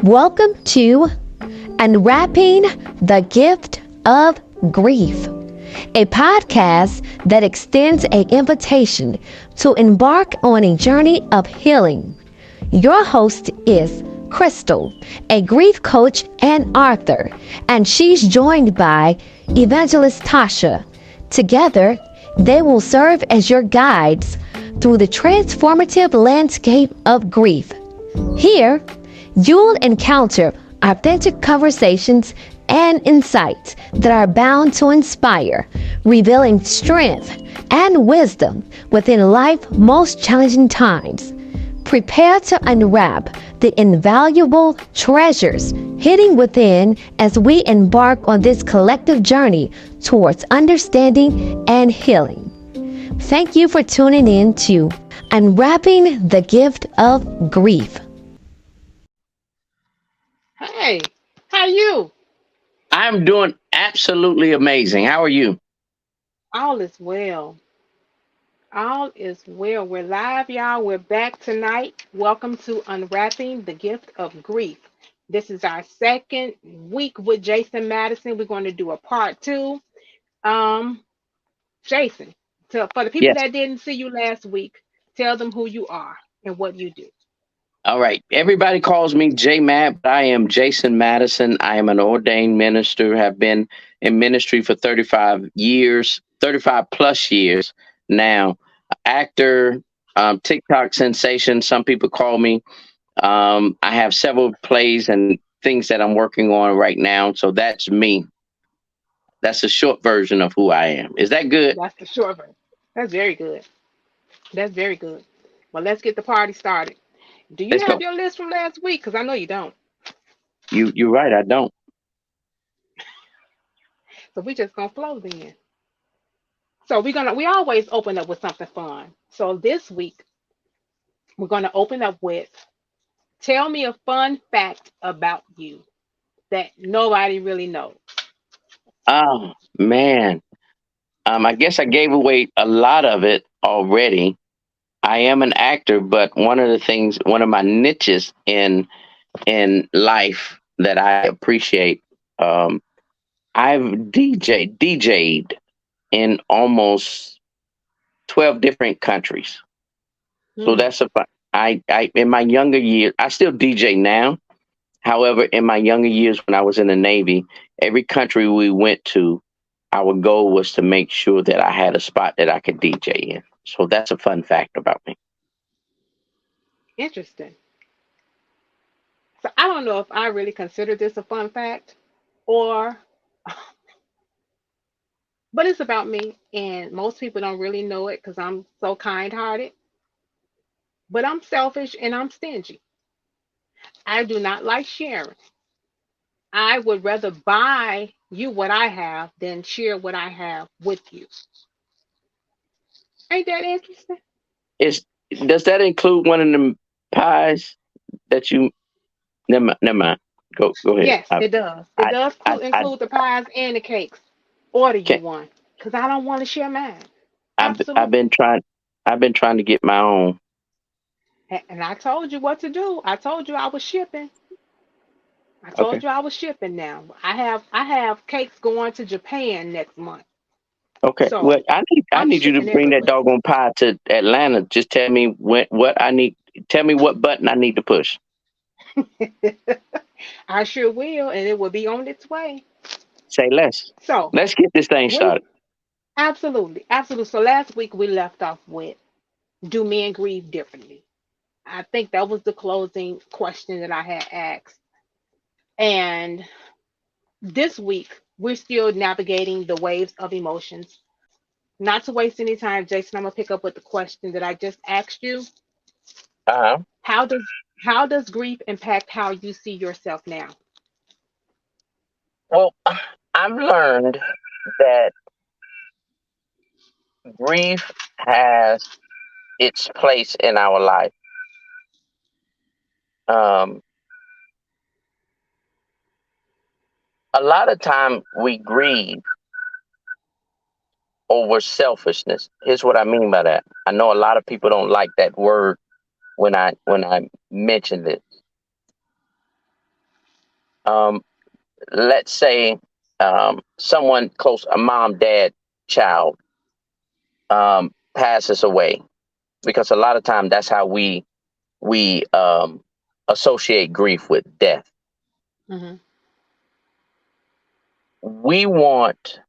Welcome to Unwrapping the Gift of Grief, a podcast that extends an invitation to embark on a journey of healing. Your host is Crystal, a grief coach and author, and she's joined by Evangelist Tasha. Together, they will serve as your guides through the transformative landscape of grief. Here, you'll encounter authentic conversations and insights that are bound to inspire, revealing strength and wisdom within life's most challenging times. Prepare to unwrap the invaluable treasures hidden within as we embark on this collective journey towards understanding and healing. Thank you for tuning in to Unwrapping the Gift of Grief. Hey, how you? I'm doing absolutely amazing. How are you? All is well. All is well. We're live, y'all. We're back tonight. Welcome to Unwrapping the Gift of Grief. This is our second week with Jason Madison. We're going to do a part two. Um, Jason, for the people Yes. that didn't see you last week, tell them who you are and what you do. All right. Everybody calls me J Matt, but I am Jason Madison. I am an ordained minister, have been in ministry for 35 years, 35 plus years now. Actor, TikTok sensation, some people call me. I have several plays and things that I'm working on right now. So that's me. That's a short version of who I am. Is that good? That's the short version. That's very good. That's very good. Well, let's get the party started. Do you Let's have go. your list from last week? Because I know you don't. You're right. I don't. So we just gonna flow then. So we always open up with something fun. So this week we're gonna open up with tell me a fun fact about you that nobody really knows. Oh, man. I guess I gave away a lot of it already. I am an actor, but one of my niches in life that I appreciate, um, I've DJ'd in almost 12 different countries. So Hmm. that's a fun. I in my younger years, I still DJ now. However, in my younger years when I was in the Navy, every country we went to, our goal was to make sure that I had a spot that I could DJ in. So that's a fun fact about me. Interesting. So I don't know if I really consider this a fun fact or but it's about me and most people don't really know it because I'm so kind-hearted. But I'm selfish and I'm stingy. I do not like sharing. I would rather buy you what I have than share what I have with you. Ain't that interesting? Is does that include one of them pies that you? Never mind. Go ahead. Yes, it does. It I, does I include the pies and the cakes. Order you can't. one because I don't want to share mine. I've been Absolutely. trying. I've been trying to get my own. And I told you what to do. I told you I was shipping. I Okay. told you I was shipping now. I have cakes going to Japan next month. Okay. Well, So I I'm need you to shipping bring that everywhere. doggone pie to Atlanta. Just tell me what I need. Tell me what button I need to push. I sure will, and it will be on its way. Say less. So Let's get this thing we started. absolutely, absolutely. So last week we left off with do men grieve differently? I think that was the closing question that I had asked. And this week we're still navigating the waves of emotions. Not to waste any time, Jason, I'm gonna pick up with the question that I just asked you. Uh huh. How does how does grief impact how you see yourself now? Well, I've learned that grief has its place in our life. Um, a lot of time we grieve over selfishness. Here's what I mean by that. I know a lot of people don't like that word when I mention it. um, let's say someone close, a mom, dad, child, passes away, because a lot of time that's how we associate grief with death. Mhm. We want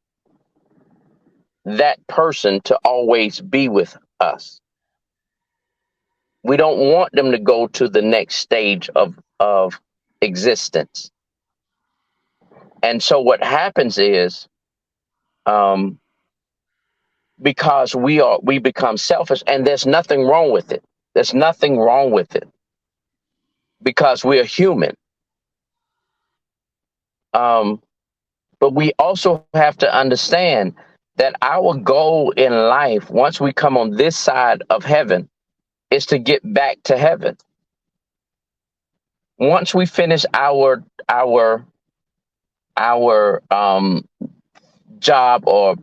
that person to always be with us. We don't want them to go to the next stage of existence. And so what happens is, um, because we become selfish, and there's nothing wrong with it. There's nothing wrong with it, because we're human. Um, but we also have to understand that our goal in life, once we come on this side of heaven, is to get back to heaven. Once we finish our job or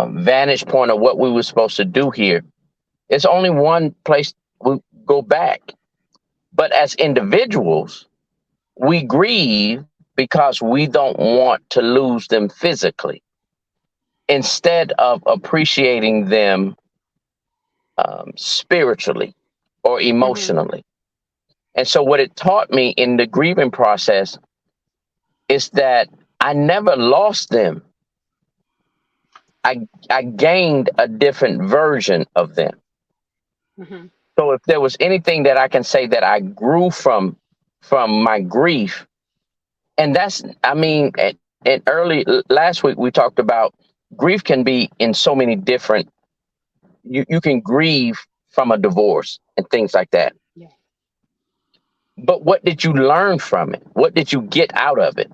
vantage point of what we were supposed to do here, it's only one place we go back. But as individuals, we grieve because we don't want to lose them physically, instead of appreciating them spiritually or Mhm. emotionally. And so, what it taught me in the grieving process is that I never lost them. I gained a different version of them. Mhm. So, if there was anything that I can say that I grew from my grief, and that's, I mean, and early last week we talked about grief can be in so many different. You can grieve from a divorce and things like that. Yeah. But what did you learn from it? What did you get out of it?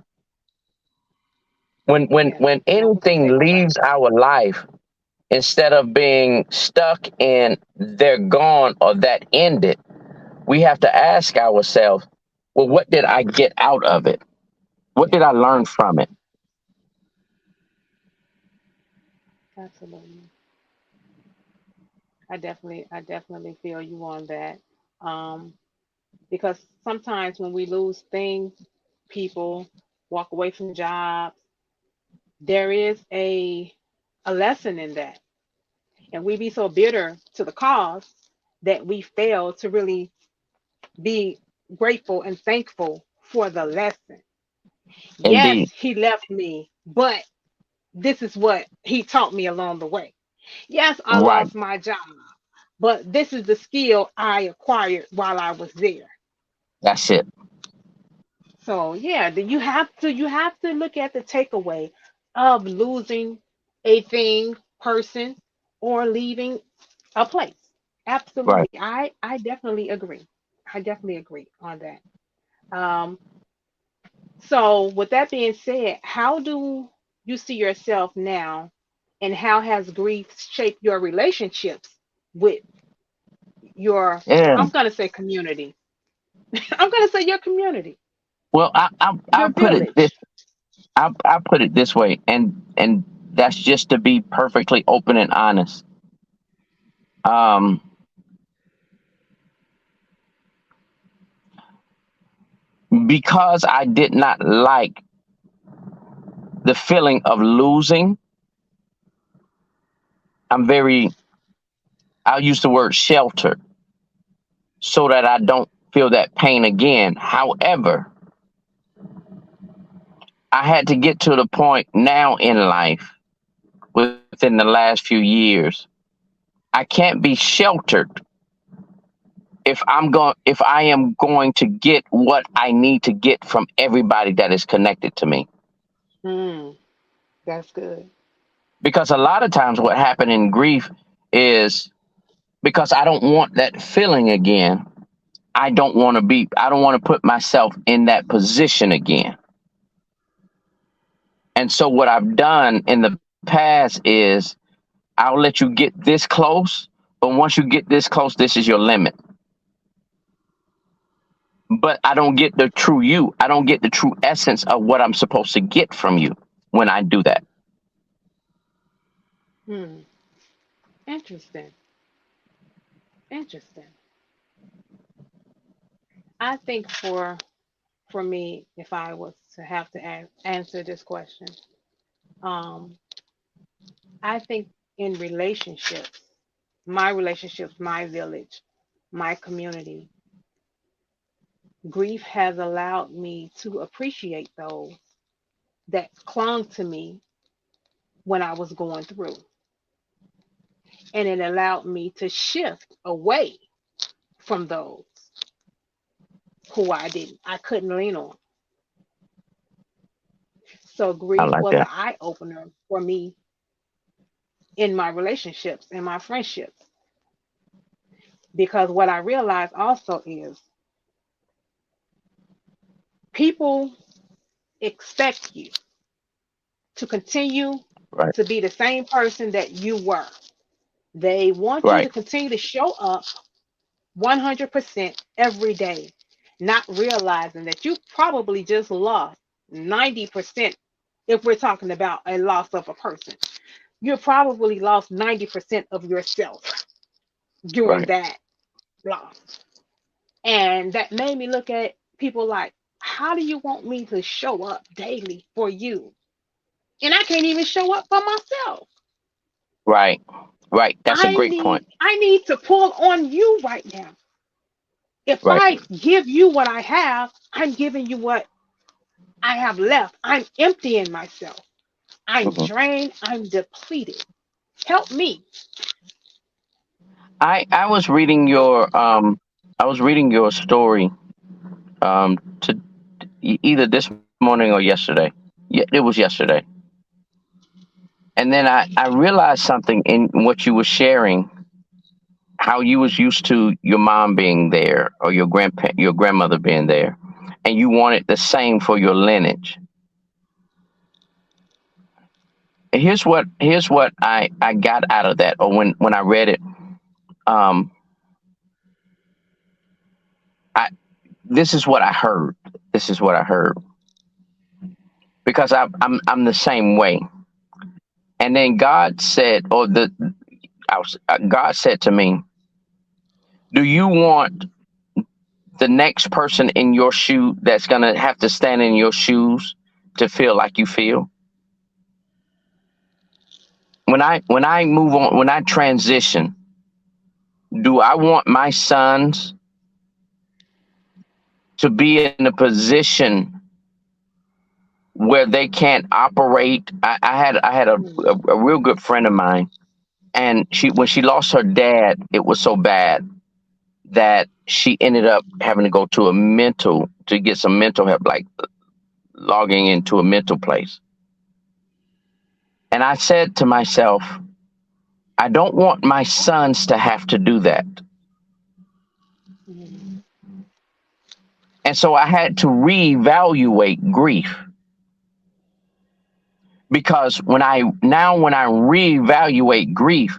When when Yeah. when What was the anything takeaway? leaves our life, instead of being stuck in they're gone or that ended, we have to ask ourselves, well, what did I get out of it? What Yeah. did I learn from it? Absolutely. I definitely feel you on that. Um, because sometimes when we lose things, people walk away from jobs, there is a lesson in that. And we be so bitter to the cause that we fail to really be grateful and thankful for the lesson. Yes, Indeed. he left me, but this is what he taught me along the way. Yes, I Right. lost my job, but this is the skill I acquired while I was there. That's it. So yeah, you have to look at the takeaway of losing a thing, person, or leaving a place. Right. Absolutely. I definitely agree. I definitely agree on that. Um, so with that being said, how do you see yourself now, and how has grief shaped your relationships with your, Yeah. I'm gonna say community. I'm gonna say your community, Well, your I'll put it this village. I'll put it this way, and that's just to be perfectly open and honest. Um, because I did not like the feeling of losing, I'm very, I'll use the word sheltered, so that I don't feel that pain again. However, I had to get to the point now in life, within the last few years, I can't be sheltered if I am going to get what I need to get from everybody that is connected to me. Hmm, that's good. Because a lot of times what happened in grief is, because I don't want that feeling again. I don't want to put myself in that position again. And so what I've done in the past is, I'll let you get this close, but once you get this close, this is your limit. But I don't get the true you. I don't get the true essence of what I'm supposed to get from you when I do that. Hmm, interesting. Interesting. I think for for me, if I was to have to answer this question, um, I think in relationships, my village, my community, grief has allowed me to appreciate those that clung to me when I was going through. And it allowed me to shift away from those who I couldn't lean on. So I grief like was an that. eye opener for me in my relationships and my friendships. Because what I realized also is people expect you to continue Right. to be the same person that you were. They want you to Right. continue to show up 100% every day, not realizing that you probably just lost 90% if we're talking about a loss of a person. You probably lost 90% of yourself during Right. that loss. And that made me look at people like, how do you want me to show up daily for you? And I can't even show up for myself. Right. Right. That's a I great point. need I need to pull on you right now. If Right. I give you what I have, I'm giving you what I have left. I'm emptying myself. I'm Hmm. drained. I'm depleted. Help me. I was reading your story to either this morning or yesterday. Yeah, it was yesterday. And then I realized something in what you were sharing, how you was used to your mom being there or your grandmother being there, and you wanted the same for your lineage. And here's what I got out of that, or when I read it. Um, I This is what I heard. This is what I heard because I'm the same way. And then God said, God said to me, "Do you want the next person in your shoe that's gonna have to stand in your shoes to feel like you feel?" When I move on, when I transition, do I want my sons to be in a position where they can't operate? I had Mm, a real good friend of mine, and when she lost her dad, it was so bad that she ended up having to go to get some mental help, like logging into a mental place. And I said to myself, I don't want my sons to have to do that. mm, And so I had to reevaluate grief, because when I reevaluate grief,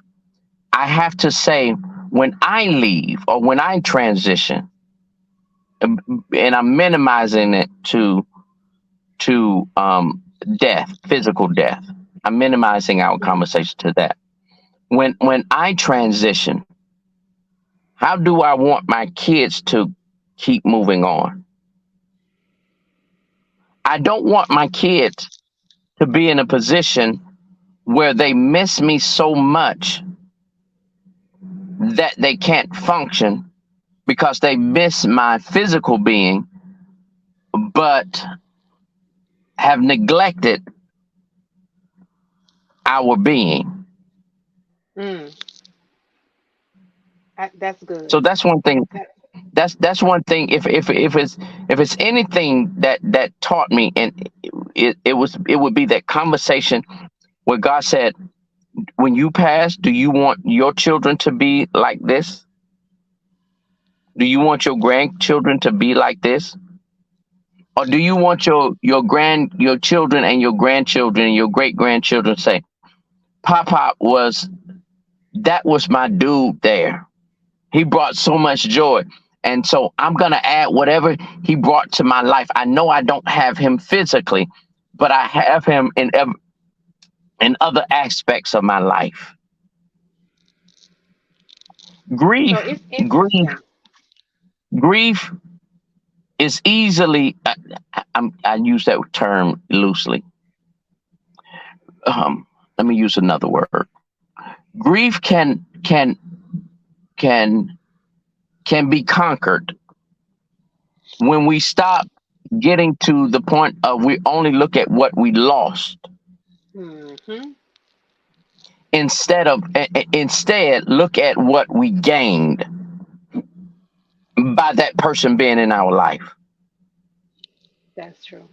I have to say, when I leave or when I transition, and I'm minimizing it to death, physical death. I'm minimizing our mm. conversation to that. When I transition, how do I want my kids to keep moving on? I don't want my kids to be in a position where they miss me so much that they can't function because they miss my physical being, but have neglected our being. Mm. That's good. So that's one thing. That, That's one thing. If it's anything that taught me, and it would be that conversation where God said, when you pass, do you want your children to be like this? Do you want your grandchildren to be like this? Or do you want your children and your grandchildren and your great grandchildren to say, Pop that was my dude there. He brought so much joy. And so I'm going to add whatever he brought to my life. I know I don't have him physically, but I have him in other aspects of my life. so Grief, it's grief, interesting. grief it's easily, I use that term loosely. Let me use another word. Grief can be conquered when we stop getting to the point of we only look at what we lost Mm-hmm. instead look at what we gained by that person being in our life. That's true.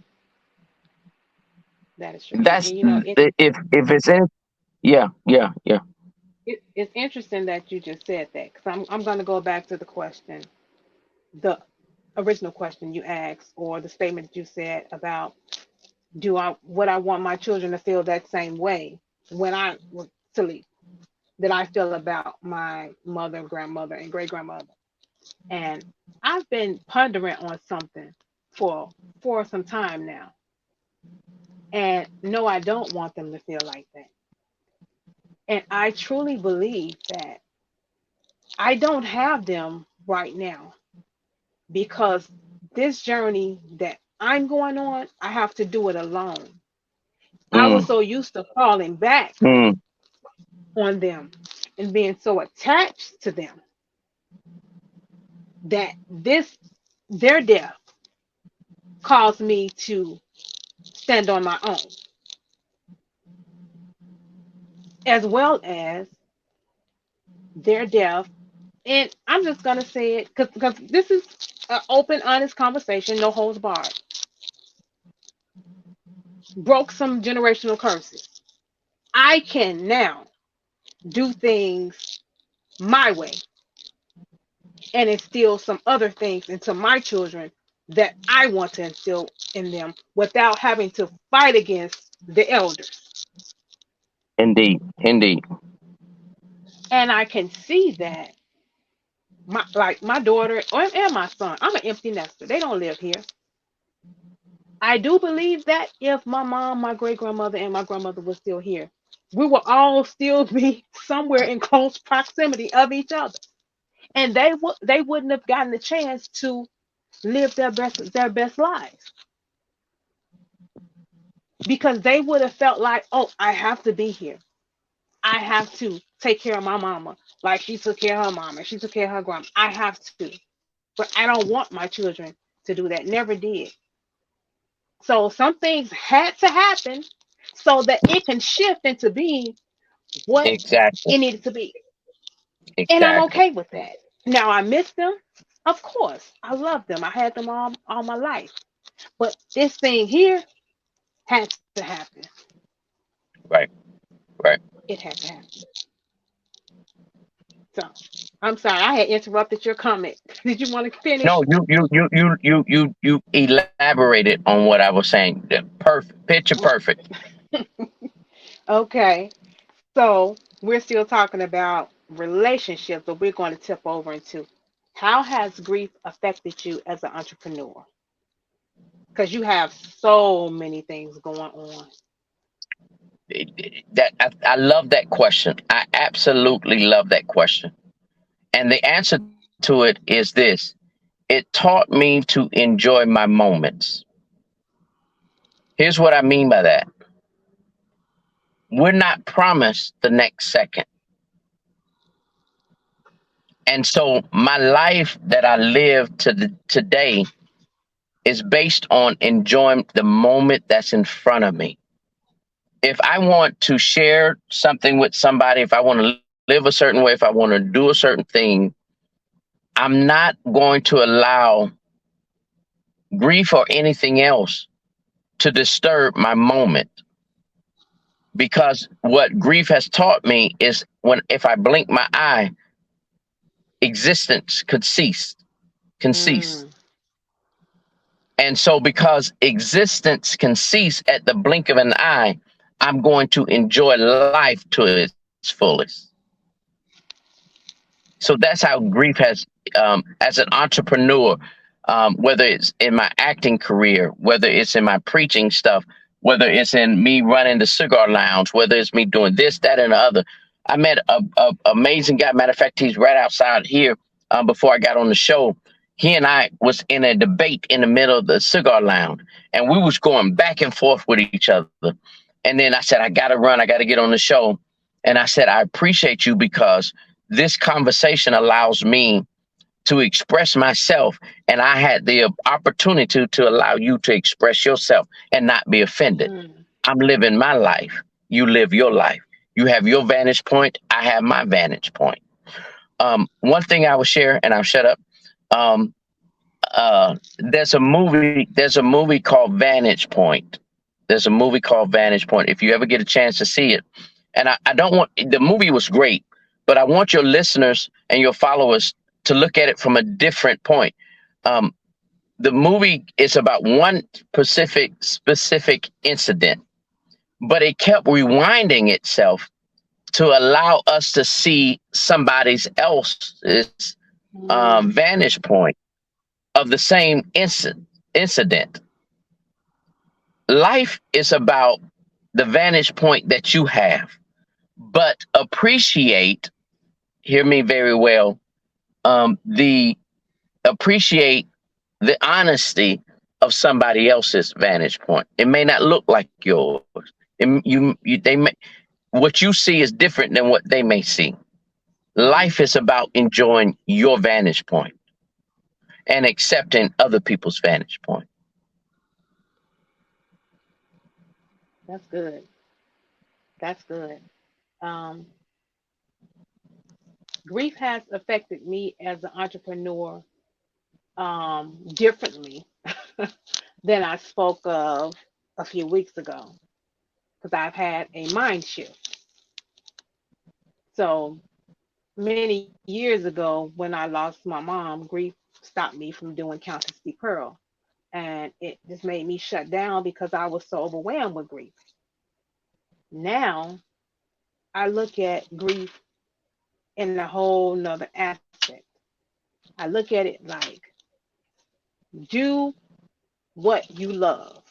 That is true. That's And you know, if it's in. Yeah. it's interesting that you just said that because I'm going to go back to the question, the original question you asked, or the statement that you said about do I would I want my children to feel that same way when I was to leave that I feel about my mother, grandmother, and great grandmother. And I've been pondering on something for some time now. And no, I don't want them to feel like that. And I truly believe that I don't have them right now because this journey that I'm going on, I have to do it alone. I was Mm, so used to falling back mm, on them and being so attached to them that their death caused me to stand on my own, as well as their death. And I'm just gonna say it because this is an open, honest conversation, no holds barred. Broke some generational curses. I can now do things my way and instill some other things into my children that I want to instill in them without having to fight against the elders. indeed. And I can see that my daughter and my son, I'm an empty nester. They don't live here. I do believe that if my mom, my great grandmother, and my grandmother were still here, we will all still be somewhere in close proximity of each other. And they wouldn't have gotten the chance to live their best lives because they would have felt like, oh, I have to be here. I have to take care of my mama like she took care of her mama. She took care of her grandma. I have to. But I don't want my children to do that. Never did. So some things had to happen so that it can shift into being what Exactly. it needed to be. And I'm Exactly. okay with that. Now I miss them. Of course. I love them. I had them all my life. But this thing here had to happen. Right. Right. It had to happen. So I'm sorry, I had interrupted your comment. Did you want to No, finish? you elaborated on what I was saying. Perfect. Picture perfect. Okay. So we're still talking about relationships, but we're going to tip over into how has grief affected you as an entrepreneur? Because you have so many things going on. That I love that question. I absolutely love that question. And the answer to it is this: it taught me to enjoy my moments. Here's what I mean by that: we're not promised the next second. And so my life that I live today is based on enjoying the moment that's in front of me. If I want to share something with somebody, if I want to live a certain way, if I want to do a certain thing, I'm not going to allow grief or anything else to disturb my moment. Because what grief has taught me is when if I blink my eye, existence can cease. Mm, And so because existence can cease at the blink of an eye, I'm going to enjoy life to its fullest. So that's how grief has, as an entrepreneur, whether it's in my acting career, whether it's in my preaching stuff, whether it's in me running the cigar lounge, whether it's me doing this, that, and the other. I met a amazing guy. Matter of fact, he's right outside here. Before I got on the show, he and I was in a debate in the middle of the cigar lounge, and we was going back and forth with each other. And then I said, I got to run. I got to get on the show. And I said, I appreciate you because this conversation allows me to express myself. And I had the opportunity to allow you to express yourself and not be offended. Mm. I'm living my life. You live your life. You have your vantage point. I have my vantage point. One thing I will share, and I'll shut up. There's a movie called Vantage Point. There's a movie called Vantage Point. If you ever get a chance to see it, and I don't want, the movie was great, but I want your listeners and your followers to look at it from a different point. The movie is about one specific incident, but it kept rewinding itself to allow us to see somebody else's vantage point of the same incident. Life is about the vantage point that you have, but hear me very well, appreciate the honesty of somebody else's vantage point. It may not look like yours. What you see is different than what they may see. Life is about enjoying your vantage point and accepting other people's vantage point. That's good. That's good. Grief has affected me as an entrepreneur differently than I spoke of a few weeks ago because I've had a mind shift. So many years ago, when I lost my mom, grief stopped me from doing Countess D. Pearl. And it just made me shut down because I was so overwhelmed with grief. Now I look at grief in a whole nother aspect. I look at it like do what you love,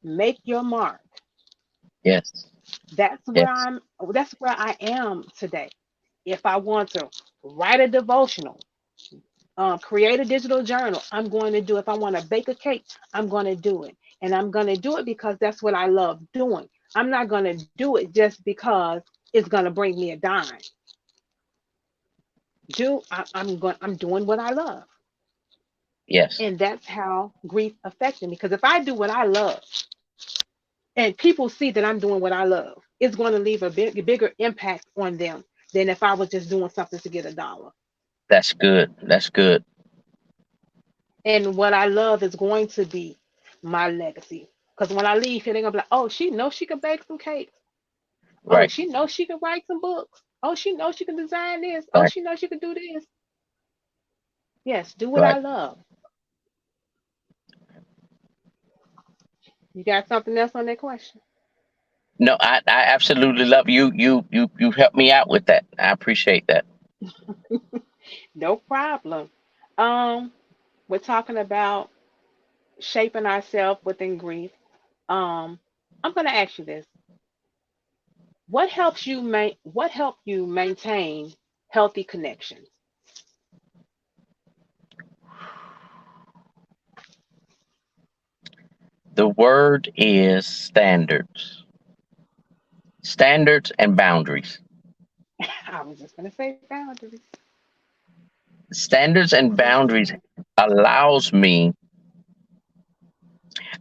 make your mark. Yes. That's where Yes. that's where I am today. If I want to write a devotional, create a digital journal, I'm going to do it. If I want to bake a cake, I'm going to do it. And I'm going to do it because that's what I love doing. I'm not going to do it just because it's going to bring me a dime. I'm doing what I love. Yes. And that's how grief affected me. Because if I do what I love and people see that I'm doing what I love, it's going to leave a bigger impact on them than if I was just doing something to get a dollar. That's good. That's good. And what I love is going to be my legacy. Because when I leave here, they're gonna be like, oh, she knows she can bake some cakes. Oh, Right. she knows she can write some books. Oh, she knows she can design this. Oh, Right. she knows she can do this. Yes, do what Right. I love. You got something else on that question? No, I absolutely love you. You helped me out with that. I appreciate that. No problem. Um, we're talking about shaping ourselves within grief. Um, I'm gonna ask you this. What helped you maintain healthy connections? The word is standards. Standards and boundaries. I was just gonna say boundaries. Standards and boundaries allows me.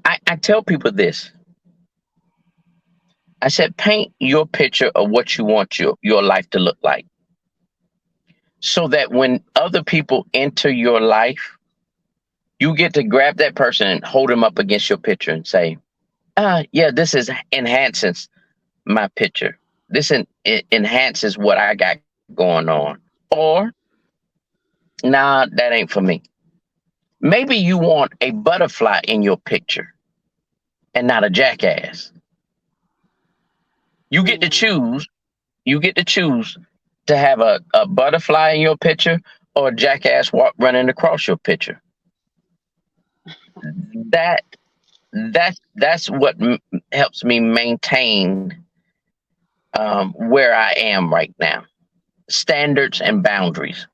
I tell people this. I said, paint your picture of what you want your life to look like. So that when other people enter your life, you get to grab that person and hold them up against your picture and say, yeah, this is enhances my picture. It enhances what I got going on. Or, nah, that ain't for me. Maybe you want a butterfly in your picture and not a jackass. You get to Mm, choose. You get to choose to have a butterfly in your picture or a jackass running across your picture. That that's what helps me maintain where I am right now. Standards and boundaries.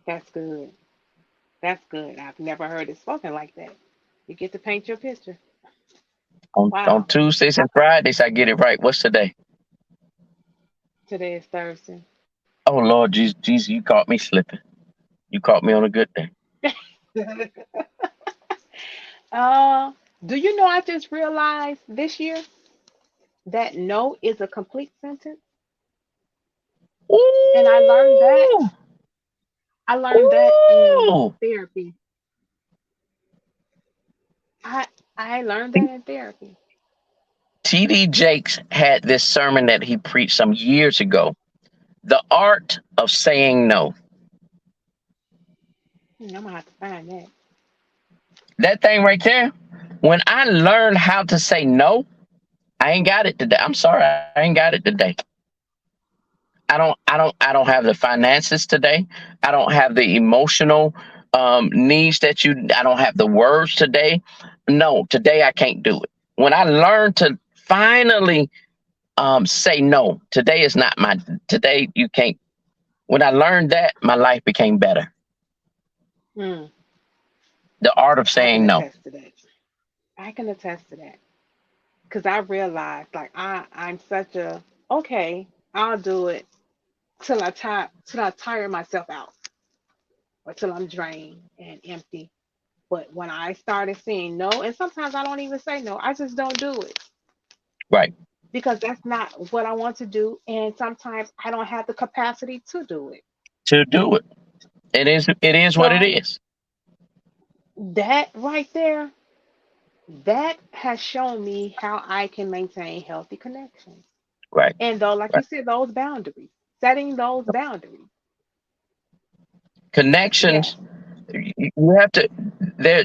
That's good. That's good. I've never heard it spoken like that. You get to paint your picture. On Wow. Tuesdays and Fridays, I get it right. What's today? Today is Thursday. Oh Lord, Jesus, you caught me slipping. You caught me on a good day. uh, do you know I just realized this year that no is a complete sentence? And I learned that. Ooh, I learned that in ooh. therapy. I I learned that in therapy. T.D. Jakes had this sermon that he preached some years ago. The art of saying no. I'm gonna have to find that. That thing right there. When I learned how to say no, I ain't got it today. I'm sorry, I ain't got it today. I don't have the finances today. I don't have the emotional needs that I don't have the words today. No, today I can't do it. When I learned to finally say no, today is not my today. You can't. When I learned that, my life became better. Hmm. The art of I can saying no. attest to that. I can attest to that because I realized like I'm such a okay. I'll do it till I tire myself out or till I'm drained and empty. But when I started saying no, and sometimes I don't even say no, I just don't do it Right. because that's not what I want to do. And sometimes I don't have the capacity to do it. To do it. It is what it So is. that right there, that has shown me how I can maintain healthy connections. Right. And though, like you Right. said, those boundaries, setting those boundaries. Connections. Yes. You have to.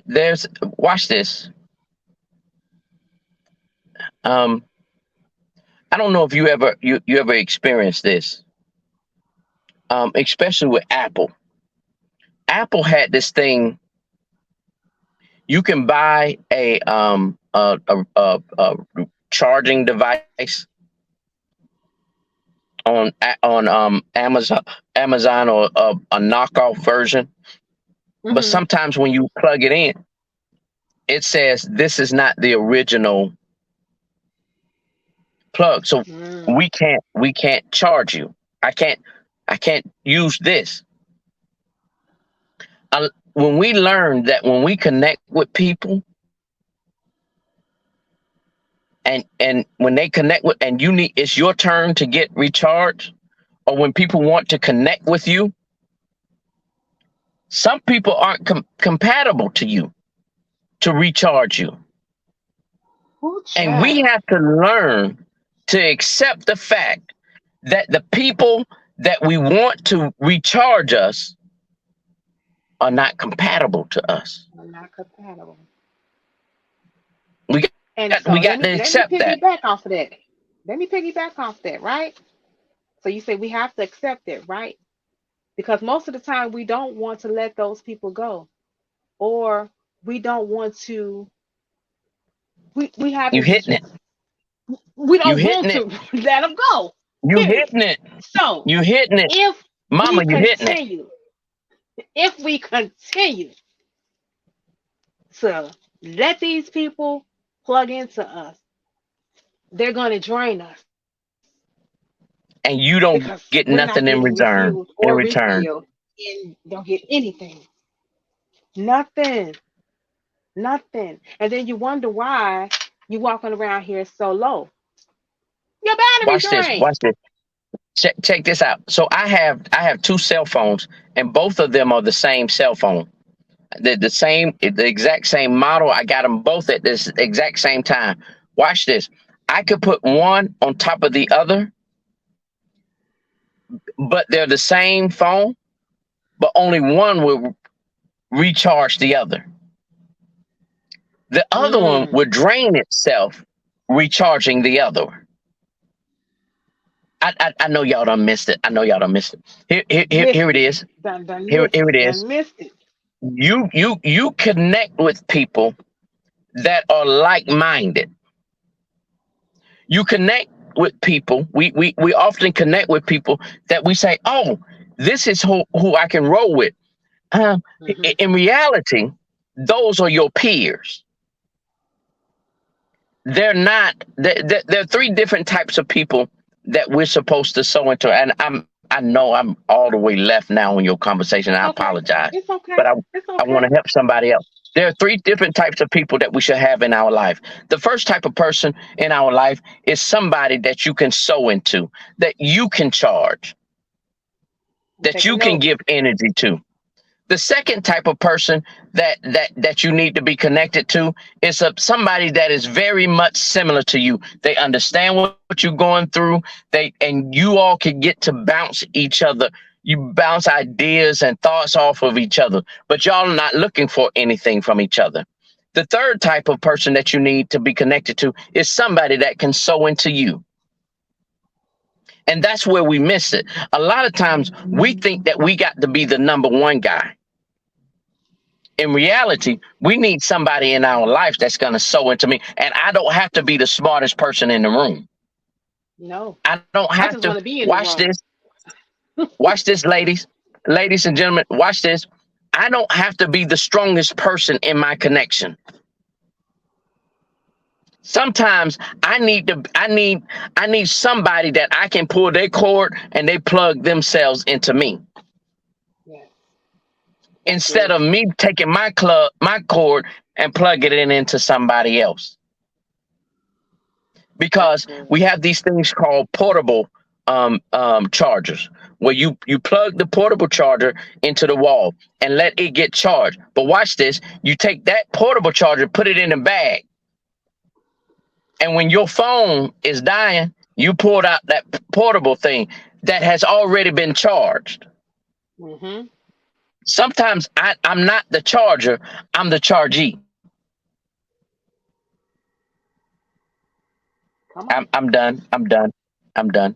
There's. Watch this. Um, I don't know if you ever experienced this. Especially with Apple. Apple had this thing. You can buy a charging device on Amazon or a knockoff version. But Hmm. sometimes when you plug it in, it says this is not the original plug, so Mm. we can't charge you. I can't use this. When we learn that when we connect with people and when they connect with and you need it's your turn to get recharged, or when people want to connect with you, some people aren't compatible to you to recharge you. Oh, And we child. have to learn to accept the fact that the people that we want to recharge us are not compatible to us. I'm not compatible. We And got so we got to let me accept that. piggyback off of that. Let me piggyback off that, right? So you say we have to accept it, right? Because most of the time we don't want to let those people go, or we don't want to. We have You this. hitting it. We You don't hitting want it. to let them go. You Period. hitting it. So You hitting it. if we Mama, you hitting it. continue, if we continue to let these people plug into us, they're going to drain us And you because don't get we're not nothing in getting return. refused In or return. refilled and don't get anything. Nothing. Nothing. And then you wonder why you walking around here so low. Your battery Watch this. drained. Watch this. Check this out. So I have two cell phones, and both of them are the same cell phone. The exact same model. I got them both at this exact same time. Watch this. I could put one on top of the other, but they're the same phone, but only one will recharge the other. The other one Mm. would drain itself recharging the other. I know y'all done missed it. I know y'all done missed it. Here Missed it it. is. Done Here it is. done missed it. You connect with people that are like-minded. You connect with people. We often connect with people that we say, oh, this is who I can roll with. Mhm. In reality, those are your peers. They're not. There are three different types of people that we're supposed to sow into. And I know I'm all the way left now in your conversation. It's I okay. apologize, It's but okay. It's I want okay. to help somebody else. There are three different types of people that we should have in our life. The first type of person in our life is somebody that you can sow into, that you can charge, I'm that taking you can notes. give energy to. The second type of person that you need to be connected to is somebody that is very much similar to you. They understand what you're going through. And you all can get to bounce each other. You bounce ideas and thoughts off of each other, but y'all are not looking for anything from each other. The third type of person that you need to be connected to is somebody that can sow into you. And that's where we miss it. A lot of times we think that we got to be the number one guy. In reality, we need somebody in our life that's going to sow into me. And I don't have to be the smartest person in the room. No. I don't I have just to. want to be in the Watch room. this. Watch this, ladies. Ladies and gentlemen, watch this. I don't have to be the strongest person in my connection. Sometimes I need somebody that I can pull their cord and they plug themselves into me. Yes. That's Instead good. of me taking my cord and plugging it into somebody else. That's Because good. we have these things called portable chargers, where you plug the portable charger into the wall and let it get charged. But watch this: you take that portable charger, put it in a bag, and when your phone is dying, you pulled out that portable thing that has already been charged. Mhm. Sometimes I'm not the charger; I'm the chargee. Come on. I'm done. I'm done. I'm done.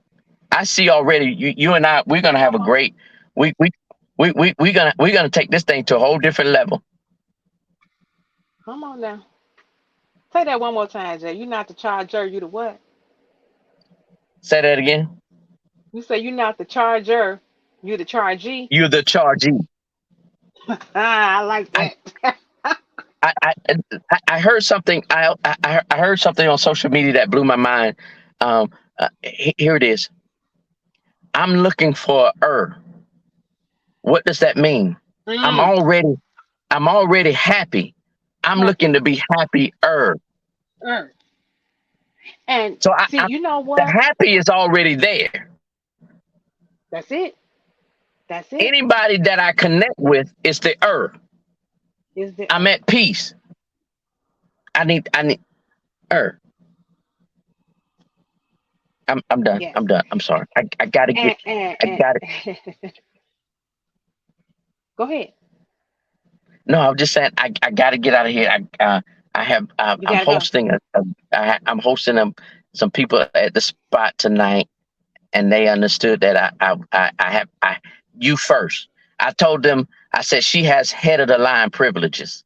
I see already. You and I, we're gonna have a Come on. great. We we we're gonna take this thing to a whole different level. Come on now. Say that one more time, Jay. You're not the charger. You the what? Say that again. You say you're not the charger. You the chargee. You're the chargee. Ah, I like I that. I I, I heard something. I heard something on social media that blew my mind. Here it is. I'm looking for a What does that mean? I'm Mm, already I'm already happy. I'm looking happy. to be happier. Mm. And So see, you know the what? happy is already there. That's it. That's it. Anybody that I connect with is the Is the I'm at peace. I need er. I'm done. yes. I'm done. I'm sorry. I gotta get I gotta And go ahead. no, I'm just saying I gotta get out of here. I have You I'm gotta go. hosting I'm hosting some people at the spot tonight, and they understood that I have you first. I told them, I said she has head of the line privileges.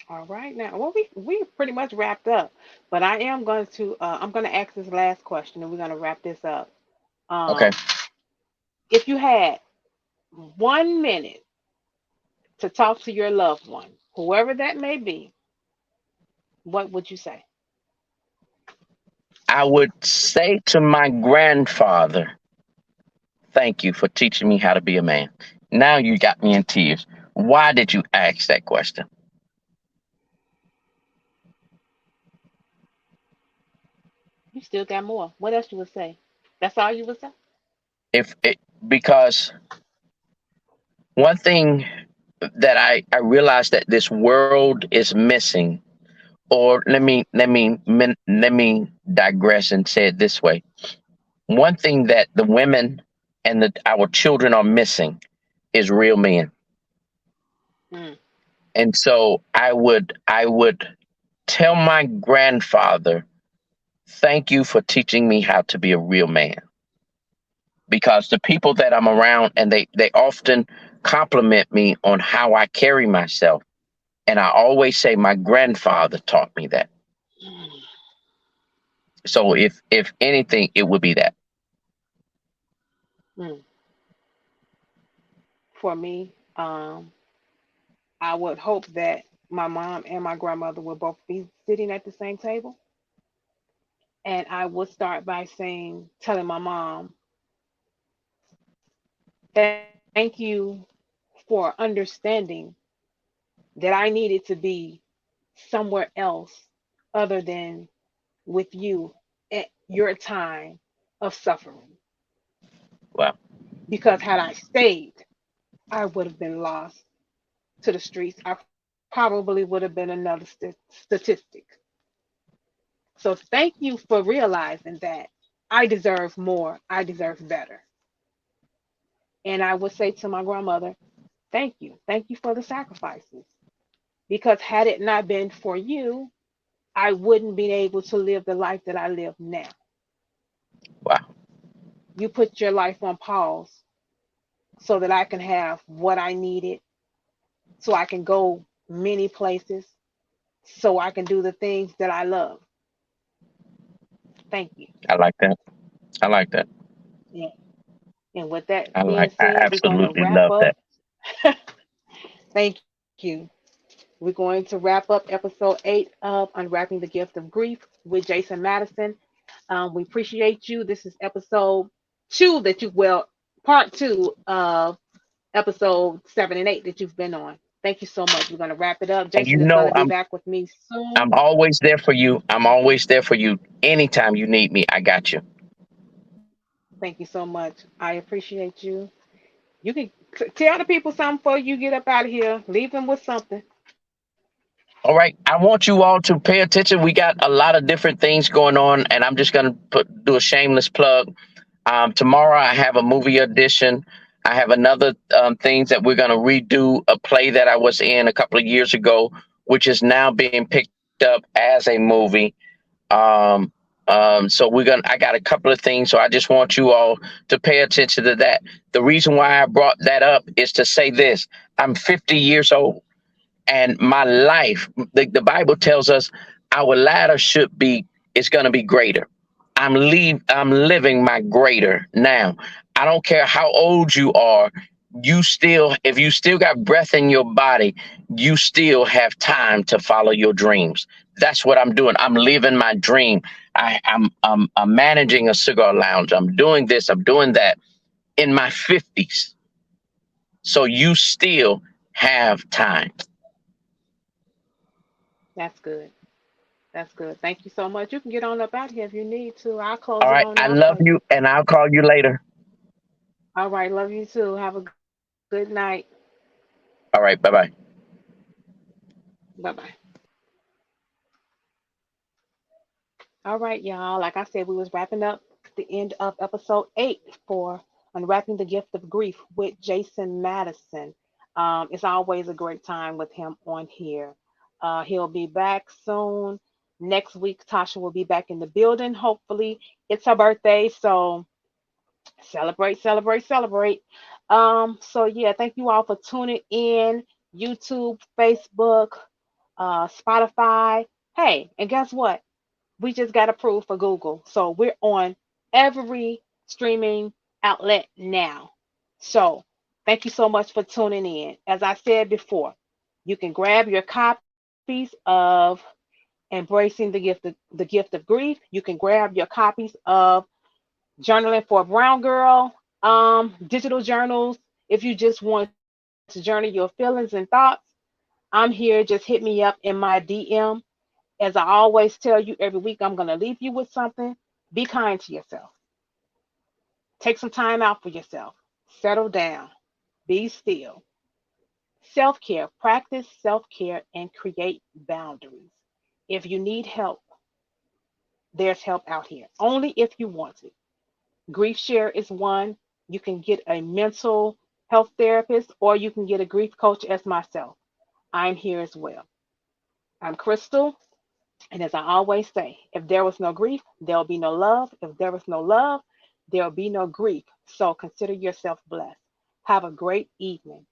All right now. Well, we pretty much wrapped up, but I am going to I'm going to ask this last question, and we're going to wrap this up. Okay. Um, if you had 1 minute to talk to your loved one, whoever that may be, what would you say? I would say to my grandfather, thank you for teaching me how to be a man. Now you got me in tears. Why did you ask that question? You still got more. What else you would say? That's all you would say? If it Because one thing that I realized that this world is missing, or let me digress and say it this way. One thing that the women and our children are missing is real men. Mm, And so I would tell my grandfather, thank you for teaching me how to be a real man. Because the people that I'm around, and they often compliment me on how I carry myself. And I always say my grandfather taught me that. mm, So if anything, it would be that. mm. For me, Um, I would hope that my mom and my grandmother will both be sitting at the same table. And I would start by telling my mom, thank you for understanding that I needed to be somewhere else other than with you at your time of suffering. Wow. Because had I stayed, I would have been lost to the streets. I probably would have been another statistic. So thank you for realizing that I deserve more. I deserve better. And I would say to my grandmother, thank you. Thank you for the sacrifices. Because had it not been for you, I wouldn't be able to live the life that I live now. Wow. You put your life on pause so that I can have what I needed, so I can go many places, so I can do the things that I love. Thank you. I like that. I like that. Yeah. And with that I being like. I said, we're going to absolutely wrap love up. that. Thank you. We're going to wrap up episode 8 of Unwrapping the Gift of Grief with Jason Madison. We appreciate you. This is episode 2 part 2 of episode 7 and 8 that you've been on. Thank you so much. We're going to wrap it up. And Jason is going to be I'm back with me I'm soon. always there for you. I'm always there for you. Anytime you need me, I got you. Thank you so much. I appreciate you. You can tell the people something before you get up out of here. Leave them with something. All right. I want you all to pay attention. We got a lot of different things going on, and I'm just gonna do a shameless plug. Tomorrow I have a movie audition. I have another things that we're gonna redo a play that I was in a couple of years ago, which is now being picked up as a movie. Um, so I got a couple of things. So I just want you all to pay attention to that. The reason why I brought that up is to say this: I'm 50 years old, and my life, the Bible tells us our latter should be is going to be greater. I'm living my greater now. I don't care how old you are. You still, if you still got breath in your body, you still have time to follow your dreams. That's what I'm doing. I'm living my dream. I'm managing a cigar lounge. I'm doing this. I'm doing that in my 50s. So you still have time. That's good. That's good. Thank you so much. You can get on up out here if you need to. I'll close All it right. on I out love for you. you, and I'll call you later. All right. Love you too. Have a good night. All right. Bye bye. Bye bye. All right, y'all. Like I said, we was wrapping up the end of episode 8 for Unwrapping the Gift of Grief with Jason Madison. It's always a great time with him on here. He'll be back soon. Next week, Tasha will be back in the building. Hopefully, it's her birthday, so celebrate, celebrate, celebrate. So yeah, thank you all for tuning in. YouTube, Facebook, Spotify. Hey, and guess what? We just got approved for Google. So we're on every streaming outlet now. So thank you so much for tuning in. As I said before, you can grab your copies of Embracing the Gift of Grief. You can grab your copies of Journaling for a Brown Girl, digital journals. If you just want to journal your feelings and thoughts, I'm here. Just hit me up in my DM. As I always tell you every week, I'm going to leave you with something. Be kind to yourself. Take some time out for yourself. Settle down. Be still. Self care. Practice self care and create boundaries. If you need help, there's help out here. Only if you want it. Grief Share is one. You can get a mental health therapist or you can get a grief coach as myself. I'm here as well. I'm Crystal. And as I always say, if there was no grief, there'll be no love. If there was no love, there'll be no grief. So consider yourself blessed. Have a great evening.